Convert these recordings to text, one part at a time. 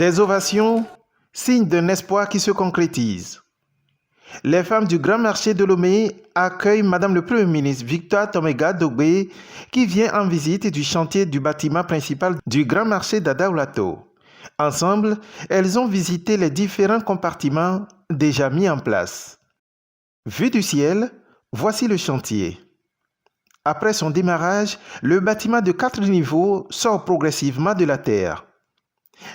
Des ovations, signe d'un espoir qui se concrétise. Les femmes du Grand Marché de Lomé accueillent Madame le Premier ministre Victoire Tomega Dogbe qui vient en visite du chantier du bâtiment principal du Grand Marché d'Adaoulato. Ensemble, elles ont visité les différents compartiments déjà mis en place. Vue du ciel, voici le chantier. Après son démarrage, le bâtiment de 4 niveaux sort progressivement de la terre.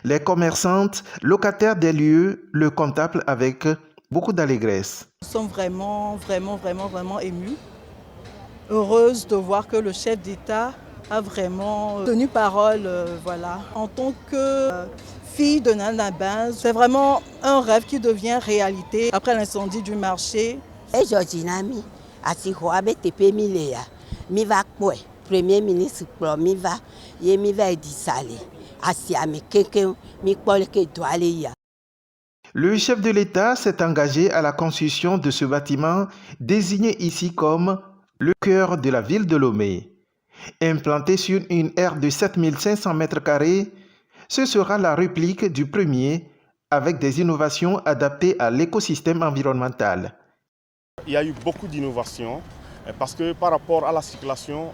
Les commerçantes, locataires des lieux, le contemplent avec beaucoup d'allégresse. Nous sommes vraiment émus, heureuses de voir que le chef d'État a vraiment tenu parole. En tant que fille de Nana Binz, c'est vraiment un rêve qui devient réalité après l'incendie du marché. Premier ministre Le chef de l'État s'est engagé à la construction de ce bâtiment désigné ici comme le cœur de la ville de Lomé. Implanté sur une aire de 7500 m², ce sera la réplique du premier avec des innovations adaptées à l'écosystème environnemental. Il y a eu beaucoup d'innovations parce que par rapport à la circulation,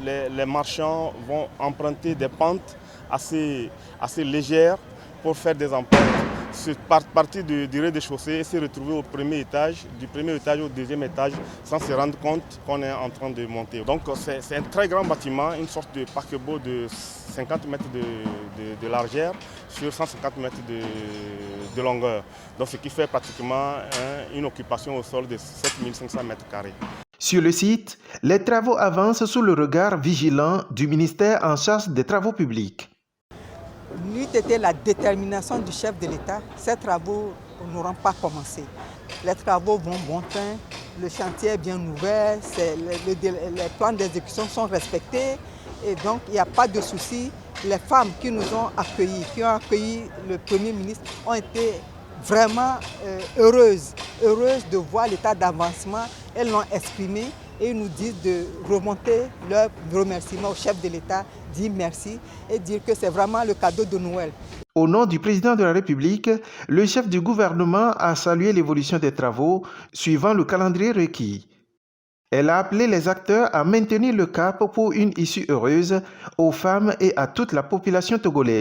les marchands vont emprunter des pentes assez légères pour faire des empreintes. Partir du rez-de-chaussée et se retrouver au premier étage, du premier étage au deuxième étage, sans se rendre compte qu'on est en train de monter. Donc c'est un très grand bâtiment, une sorte de paquebot de 50 mètres de largeur sur 150 mètres de longueur. Donc ce qui fait pratiquement une occupation au sol de 7500 m². Sur le site, les travaux avancent sous le regard vigilant du ministère en charge des travaux publics. N'eût été la détermination du chef de l'État, ces travaux n'auront pas commencé. Les travaux vont bon train, le chantier est bien ouvert, les plans d'exécution sont respectés et donc il n'y a pas de souci. Les femmes qui nous ont accueillis, qui ont accueilli le Premier ministre, ont été vraiment heureuses de voir l'état d'avancement. Elles l'ont exprimé et nous disent de remonter leur remerciement au chef de l'État, dire merci et dire que c'est vraiment le cadeau de Noël. Au nom du président de la République, le chef du gouvernement a salué l'évolution des travaux suivant le calendrier requis. Elle a appelé les acteurs à maintenir le cap pour une issue heureuse aux femmes et à toute la population togolaise.